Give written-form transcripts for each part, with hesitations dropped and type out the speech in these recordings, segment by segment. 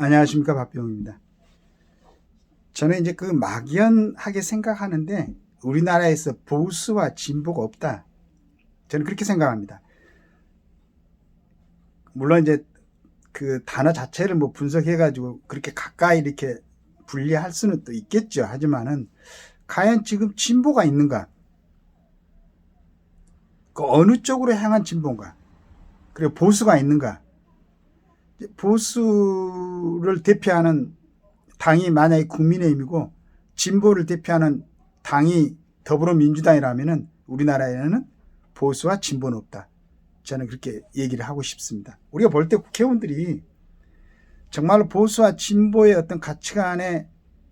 안녕하십니까, 박병입니다. 저는 이제 그 막연하게 생각하는데 우리나라에서 보수와 진보가 없다. 저는 그렇게 생각합니다. 물론 이제 그 단어 자체를 뭐 분석해가지고 그렇게 가까이 이렇게 분리할 수는 또 있겠죠. 하지만은 과연 지금 진보가 있는가? 그 어느 쪽으로 향한 진보인가? 그리고 보수가 있는가? 보수를 대표하는 당이 만약에 국민의힘이고 진보를 대표하는 당이 더불어민주당이라면은 우리나라에는 보수와 진보는 없다. 저는 그렇게 얘기를 하고 싶습니다. 우리가 볼 때 국회의원들이 정말로 보수와 진보의 어떤 가치관에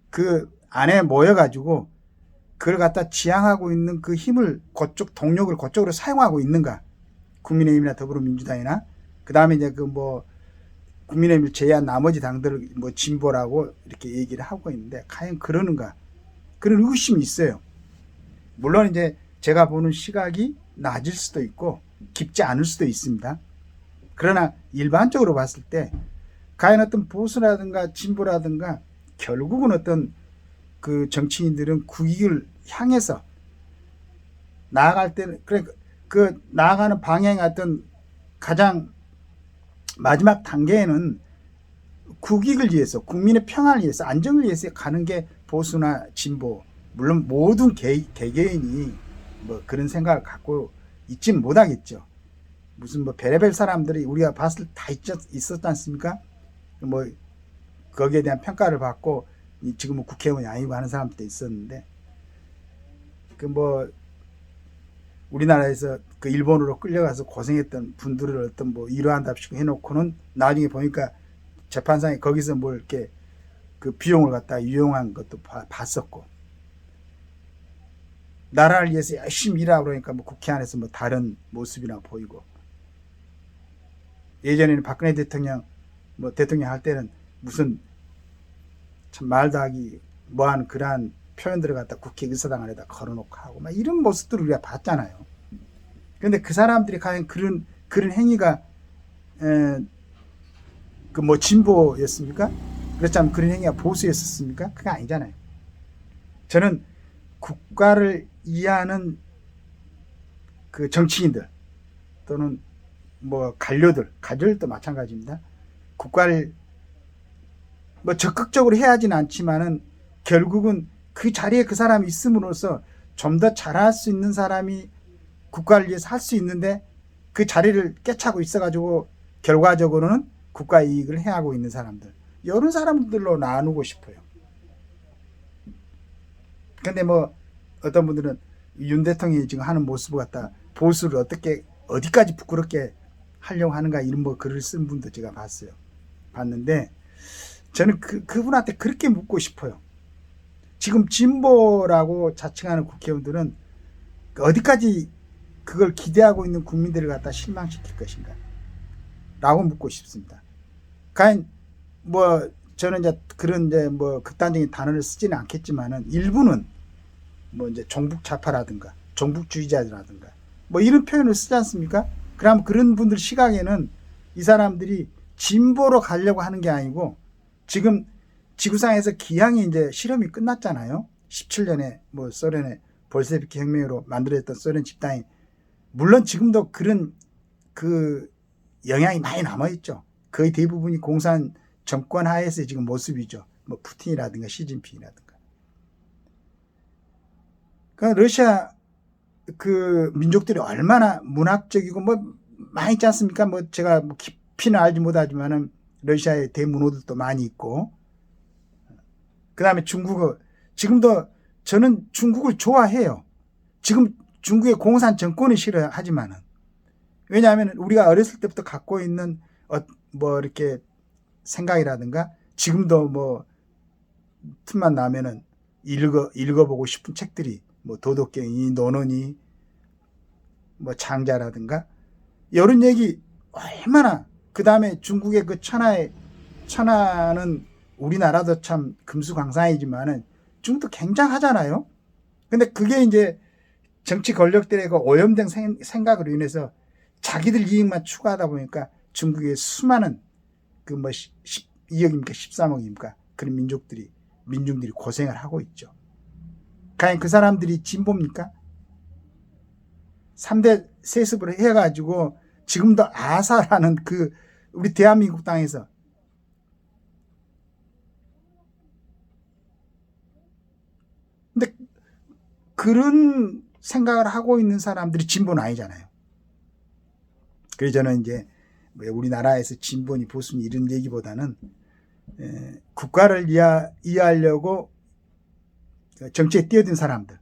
그 안에 모여가지고 그걸 갖다 지향하고 있는 그 힘을 그쪽 동력을 그쪽으로 사용하고 있는가? 국민의힘이나 더불어민주당이나 그 다음에 이제 그 뭐 국민의힘을 제외한 나머지 당들을 뭐 진보라고 이렇게 얘기를 하고 있는데 과연 그러는가? 그런 의구심이 있어요. 물론 이제 제가 보는 시각이 낮을 수도 있고 깊지 않을 수도 있습니다. 그러나 일반적으로 봤을 때 과연 어떤 보수라든가 진보라든가 결국은 어떤 그 정치인들은 국익을 향해서 나아갈 때는 그 나아가는 방향의 어떤 가장 마지막 단계에는 국익을 위해서 국민의 평안을 위해서 안정을 위해서 가는 게 보수나 진보, 물론 모든 개개인이 뭐 그런 생각을 갖고 있지는 못하겠죠. 무슨 뭐 별의별 사람들이 우리가 봤을 때 다 있었지 않습니까? 뭐 거기에 대한 평가를 받고 지금은 국회의원이 아니고 하는 사람들도 있었는데 그 뭐 우리나라에서 그 일본으로 끌려가서 고생했던 분들을 어떤 뭐 위로한답시고 해놓고는 나중에 보니까 재판상에 거기서 뭘 이렇게 그 비용을 갖다 유용한 것도 봤었고 나라를 위해서 열심히 일하고 그러니까 뭐 국회 안에서 뭐 다른 모습이나 보이고 예전에는 박근혜 대통령 뭐 대통령 할 때는 무슨 참 말도 하기 뭐한 그러한 표현들을 갖다 국회 의사당 안에다 걸어놓고 하고 막 이런 모습들을 우리가 봤잖아요. 그런데 그 사람들이 과연 그런 행위가 그 뭐 진보였습니까? 그렇다면 그런 행위가 보수였었습니까? 그게 아니잖아요. 저는 국가를 이해하는 그 정치인들 또는 뭐 관료들도 마찬가지입니다. 국가를 뭐 적극적으로 해야 하진 않지만은 결국은 그 자리에 그 사람이 있음으로써 좀 더 잘할 수 있는 사람이 국가를 위해서 할 수 있는데 그 자리를 깨차고 있어가지고 결과적으로는 국가 이익을 해하고 있는 사람들 이런 사람들로 나누고 싶어요. 근데 뭐 어떤 분들은 윤 대통령이 지금 하는 모습을 갖다 보수를 어떻게 어디까지 부끄럽게 하려고 하는가 이런 뭐 글을 쓴 분도 제가 봤는데 저는 그분한테 그렇게 묻고 싶어요. 지금 진보라고 자칭하는 국회의원들은 어디까지 그걸 기대하고 있는 국민들을 갖다 실망시킬 것인가 라고 묻고 싶습니다. 과연 뭐 저는 이제 그런 이제 뭐 극단적인 단어를 쓰지는 않겠지만은 일부는 뭐 이제 종북 좌파라든가 종북주의자라든가 뭐 이런 표현을 쓰지 않습니까? 그럼 그런 분들 시각에는 이 사람들이 진보로 가려고 하는 게 아니고 지금 지구상에서 기항이 이제 실험이 끝났잖아요. 17년에 뭐 소련의 볼셰비키 혁명으로 만들어졌던 소련 집단이 물론 지금도 그런 그 영향이 많이 남아있죠. 거의 대부분이 공산 정권 하에서의 지금 모습이죠. 뭐 푸틴이라든가 시진핑이라든가. 그러니까 러시아 그 민족들이 얼마나 문학적이고 뭐 많이 있지 않습니까? 뭐 제가 뭐 깊이는 알지 못하지만은 러시아의 대문호들도 많이 있고 그 다음에 중국어 지금도 저는 중국을 좋아해요. 지금 중국의 공산 정권이 싫어하지만은 왜냐하면 우리가 어렸을 때부터 갖고 있는 뭐 이렇게 생각이라든가 지금도 뭐 틈만 나면은 읽어보고 싶은 책들이 뭐 도덕경이 논어니 뭐 장자라든가 이런 얘기 얼마나 그 다음에 중국의 그 천하는 우리나라도 참 금수강산이지만은 중국도 굉장하잖아요. 근데 그게 이제 정치 권력들의 그 오염된 생각으로 인해서 자기들 이익만 추구하다 보니까 중국의 수많은 그 뭐 12억입니까? 13억입니까? 그런 민중들이 고생을 하고 있죠. 과연 그 사람들이 진보입니까? 3대 세습을 해가지고 지금도 아사라는 그 우리 대한민국 땅에서 근데 그런 생각을 하고 있는 사람들이 진보는 아니잖아요. 그래서 저는 이제 우리나라에서 진보니 보수니 이런 얘기보다는 국가를 이해하려고 정치에 뛰어든 사람들,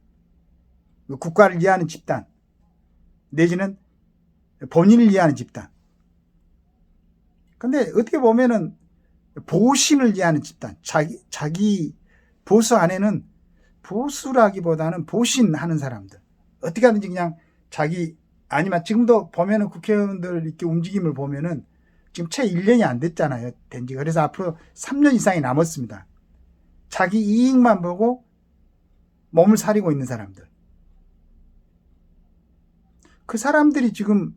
국가를 이해하는 집단, 내지는 본인을 이해하는 집단. 근데 어떻게 보면은 보신을 이해하는 집단, 자기 보수 안에는 보수라기보다는 보신하는 사람들. 어떻게 하든지 그냥 자기, 아니면 지금도 보면은 국회의원들 이렇게 움직임을 보면은 지금 채 1년이 안 됐잖아요. 된 지가. 그래서 앞으로 3년 이상이 남았습니다. 자기 이익만 보고 몸을 사리고 있는 사람들. 그 사람들이 지금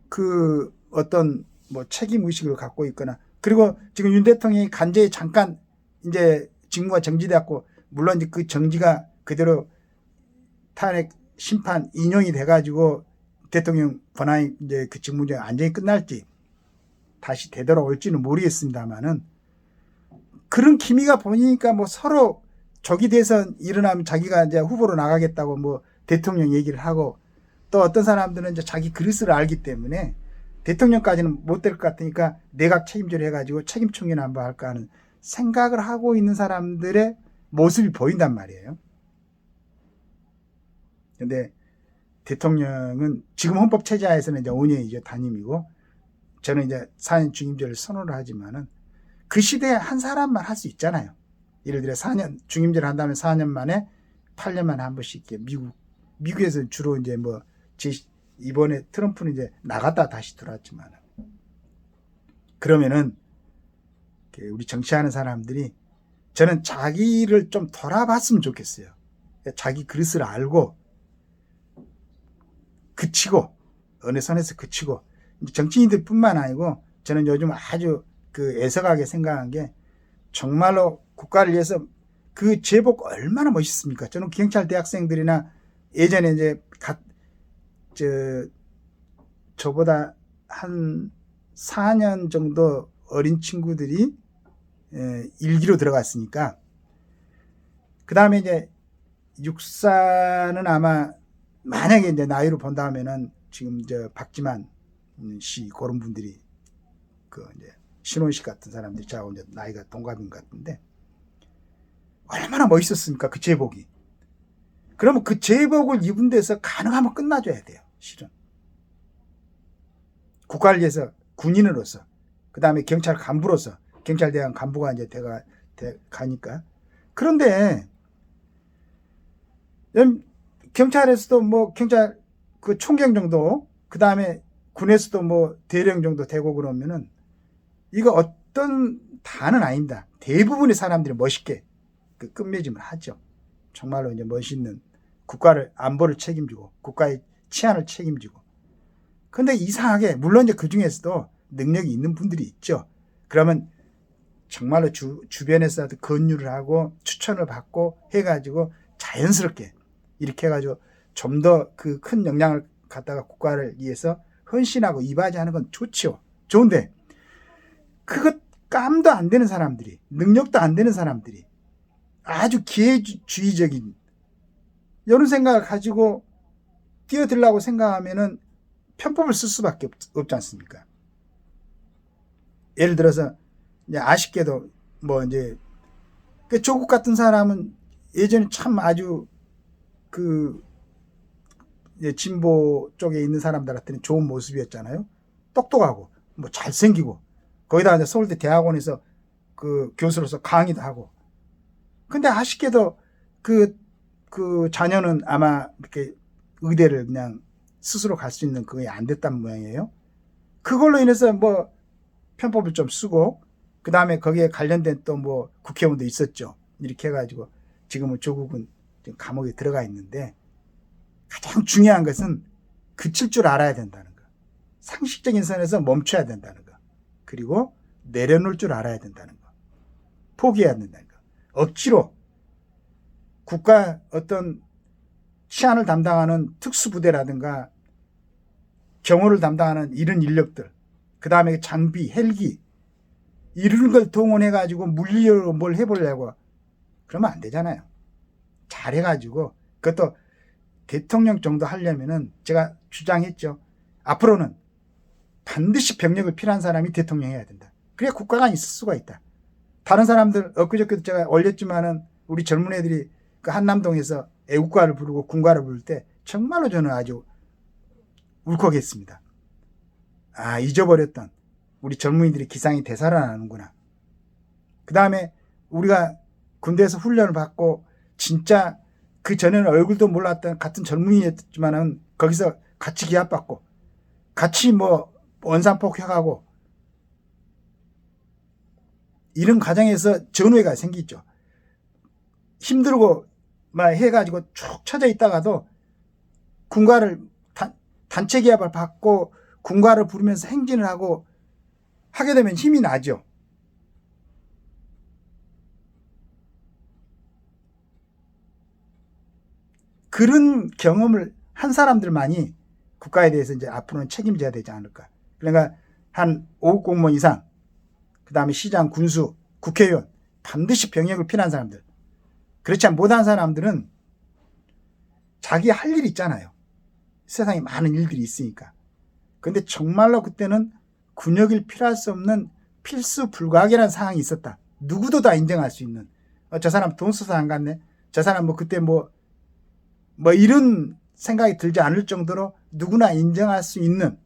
그 어떤 뭐 책임의식을 갖고 있거나, 그리고 지금 윤 대통령이 간제에 잠깐 이제 직무가 정지되었고, 물론 이제 그 정지가 그대로 탄핵 심판 인용이 돼가지고 대통령 권한이 이제 그 직무제 안전히 끝날지 다시 되돌아올지는 모르겠습니다만은, 그런 기미가 보이니까 뭐 서로 조기 대선 일어나면 자기가 이제 후보로 나가겠다고 뭐 대통령 얘기를 하고, 또 어떤 사람들은 이제 자기 그릇을 알기 때문에 대통령까지는 못 될 것 같으니까 내각 책임제를 해가지고 책임총회나 한번 할까 하는 생각을 하고 있는 사람들의 모습이 보인단 말이에요. 근데 대통령은 지금 헌법 체제하에서는 이제 5년이죠. 단임이고, 저는 이제 4년 중임제를 선호를 하지만은 그 시대에 한 사람만 할 수 있잖아요. 예를 들어 4년 중임제를 한다면 4년 만에 8년 만에 한 번씩 미국에서 주로 이제 뭐 이번에 트럼프는 이제 나갔다 다시 들어왔지만, 그러면은 우리 정치하는 사람들이 저는 자기를 좀 돌아봤으면 좋겠어요. 자기 그릇을 알고 그치고, 어느 선에서 그치고, 정치인들 뿐만 아니고 저는 요즘 아주 그 애석하게 생각한 게, 정말로 국가를 위해서 그 제복 얼마나 멋있습니까? 저는 경찰 대학생들이나 예전에 이제 저보다 한 4년 정도 어린 친구들이 일기로 들어갔으니까, 그 다음에 이제 육사는 아마 만약에 이제 나이로 본다면은 지금 박지만 씨 그런 분들이 그 이제 신원식 같은 사람들이 저하고 이제 나이가 동갑인 것 같은데, 얼마나 멋있었습니까? 그 제복이. 그러면 그 제복을 입은 데서 가능하면 끝나줘야 돼요. 실은. 국가를 위해서 군인으로서, 그 다음에 경찰 간부로서, 경찰대학 간부가 이제 가니까. 그런데 경찰에서도 뭐 경찰 그 총경 정도, 그 다음에 군에서도 뭐 대령 정도 되고 그러면은 이거 어떤 다는 아닙니다. 대부분의 사람들이 멋있게 그 끝맺음을 하죠. 정말로 이제 멋있는 국가를, 안보를 책임지고 국가의 치안을 책임지고. 근데 이상하게, 물론 이제 그 중에서도 능력이 있는 분들이 있죠. 그러면 정말로 주변에서 권유를 하고 추천을 받고 해가지고 자연스럽게 이렇게 해가지고 좀 더 그 큰 역량을 갖다가 국가를 위해서 헌신하고 이바지하는 건 좋죠. 좋은데 그것 깜도 안 되는 사람들이, 능력도 안 되는 사람들이 아주 기회주의적인 이런 생각을 가지고 뛰어들라고 생각하면은 편법을 쓸 수밖에 없지 않습니까? 예를 들어서 이제 아쉽게도 뭐 이제 조국 같은 사람은 예전에 참 아주 그 진보 쪽에 있는 사람들한테는 좋은 모습이었잖아요. 똑똑하고 뭐 잘생기고, 거기다가 이제 서울대 대학원에서 그 교수로서 강의도 하고. 근데 아쉽게도 그 자녀는 아마 이렇게 의대를 그냥 스스로 갈 수 있는 그게 안 됐단 모양이에요. 그걸로 인해서 뭐 편법을 좀 쓰고, 그 다음에 거기에 관련된 또 뭐 국회의원도 있었죠. 이렇게 해가지고 지금은 조국은 감옥에 들어가 있는데, 가장 중요한 것은 그칠 줄 알아야 된다는 거. 상식적인 선에서 멈춰야 된다는 거. 그리고 내려놓을 줄 알아야 된다는 거. 포기해야 된다는 거. 억지로 국가 어떤 치안을 담당하는 특수부대라든가 경호를 담당하는 이런 인력들, 그 다음에 장비, 헬기 이런 걸 동원해가지고 물리적으로 뭘 해보려고 그러면 안 되잖아요. 잘해가지고 그것도 대통령 정도 하려면은 제가 주장했죠. 앞으로는 반드시 병력을 필요한 사람이 대통령 해야 된다. 그래야 국가가 있을 수가 있다. 다른 사람들 엊그저께도 제가 올렸지만은 우리 젊은 애들이 그 한남동에서 애국가를 부르고 군가를 부를 때 정말로 저는 아주 울컥했습니다. 아, 잊어버렸던 우리 젊은이들이 기상이 되살아나는구나. 그 다음에 우리가 군대에서 훈련을 받고 진짜 그 전에는 얼굴도 몰랐던 같은 젊은이였지만은 거기서 같이 기합받고 같이 뭐 원산폭격하고 이런 과정에서 전우회가 생기죠. 힘들고 막 해가지고 쭉 쳐져 있다가도 군가를 단체 기합을 받고 군가를 부르면서 행진을 하고 하게 되면 힘이 나죠. 그런 경험을 한 사람들만이 국가에 대해서 이제 앞으로는 책임져야 되지 않을까. 그러니까 한 5급 공무원 이상, 그 다음에 시장, 군수, 국회의원, 반드시 병역을 필요한 사람들. 그렇지 못한 사람들은 자기 할 일이 있잖아요. 세상에 많은 일들이 있으니까. 근데 정말로 그때는 군역일 필요할 수 없는 필수 불가결한 상황이 있었다. 누구도 다 인정할 수 있는. 저 사람 돈 써서 안 갔네. 저 사람 뭐 그때 뭐 이런 생각이 들지 않을 정도로 누구나 인정할 수 있는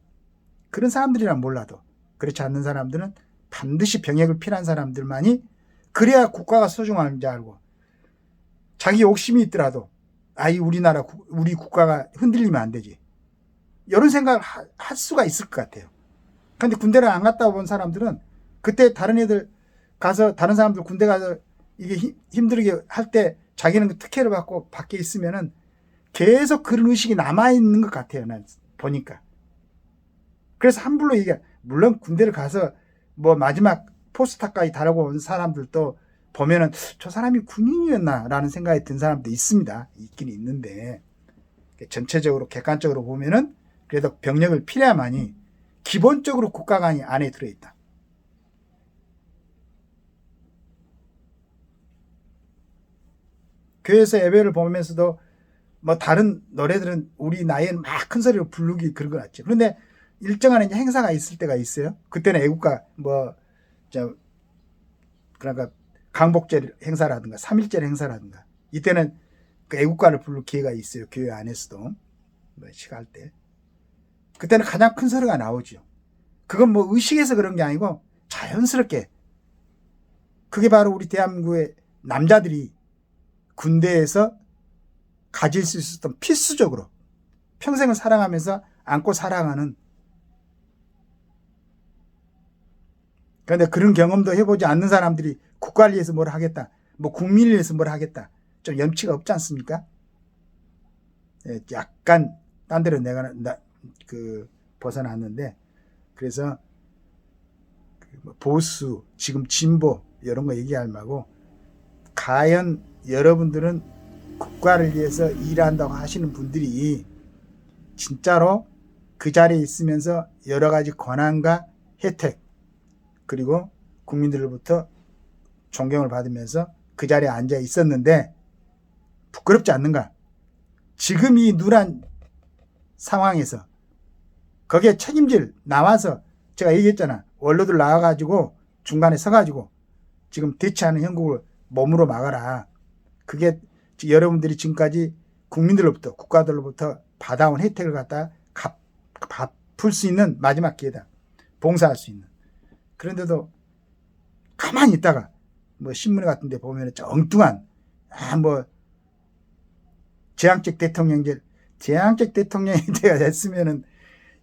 그런 사람들이란 몰라도 그렇지 않는 사람들은 반드시 병역을 필요한 사람들만이 그래야 국가가 소중한지 알고 자기 욕심이 있더라도 아이 우리나라 우리 국가가 흔들리면 안 되지. 이런 생각을 할 수가 있을 것 같아요. 근데 군대를 안 갔다 온 사람들은 그때 다른 애들 가서 다른 사람들 군대 가서 이게 힘들게 할 때 자기는 특혜를 받고 밖에 있으면은 계속 그런 의식이 남아있는 것 같아요. 난 보니까. 그래서 함부로 얘기해. 물론 군대를 가서 뭐 마지막 포스타까지 달아고 온 사람들도 보면은 저 사람이 군인이었나 라는 생각이 든 사람도 있습니다. 있긴 있는데 전체적으로 객관적으로 보면은 그래도 병력을 필요야만이 기본적으로 국가가 안에 들어있다. 교회에서 예배를 보면서도 뭐 다른 노래들은 우리 나이에는 막 큰 소리로 부르기 그런 거 같죠. 그런데 일정한 이제 행사가 있을 때가 있어요. 그때는 애국가 그러니까 강복절 행사라든가 3.1절 행사라든가 이때는 그 애국가를 부를 기회가 있어요. 교회 안에서도 뭐 시갈 때 그때는 가장 큰 소리가 나오죠. 그건 뭐 의식해서 그런 게 아니고 자연스럽게 그게 바로 우리 대한민국의 남자들이 군대에서 가질 수 있었던 필수적으로 평생을 사랑하면서 안고 살아가는 그런데 그런 경험도 해보지 않는 사람들이 국가를 위해서 뭘 하겠다 뭐 국민을 위해서 뭘 하겠다 좀 염치가 없지 않습니까? 약간 딴 데로 내가 벗어났는데 그래서 보수 지금 진보 이런 거 얘기할 말고 과연 여러분들은 국가를 위해서 일한다고 하시는 분들이 진짜로 그 자리에 있으면서 여러 가지 권한과 혜택 그리고 국민들로부터 존경을 받으면서 그 자리에 앉아 있었는데 부끄럽지 않는가? 지금 이 누란 상황에서 거기에 책임질 나와서 제가 얘기했잖아. 원로들 나와가지고 중간에 서가지고 지금 대치하는 형국을 몸으로 막아라. 그게 여러분들이 지금까지 국민들로부터 국가들로부터 받아온 혜택을 갖다 갚을 수 있는 마지막 기회다. 봉사할 수 있는. 그런데도 가만히 있다가 뭐 신문 같은 데 보면 엉뚱한 제왕적 대통령제 제왕적 대통령이 돼야 됐으면은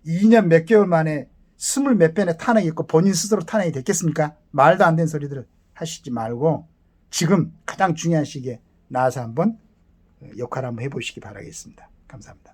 2년 몇 개월 만에 20몇 변의 탄핵이 있고 본인 스스로 탄핵이 됐겠습니까? 말도 안 되는 소리들을 하시지 말고 지금 가장 중요한 시기에 나와서 한번 역할 한번 해보시기 바라겠습니다. 감사합니다.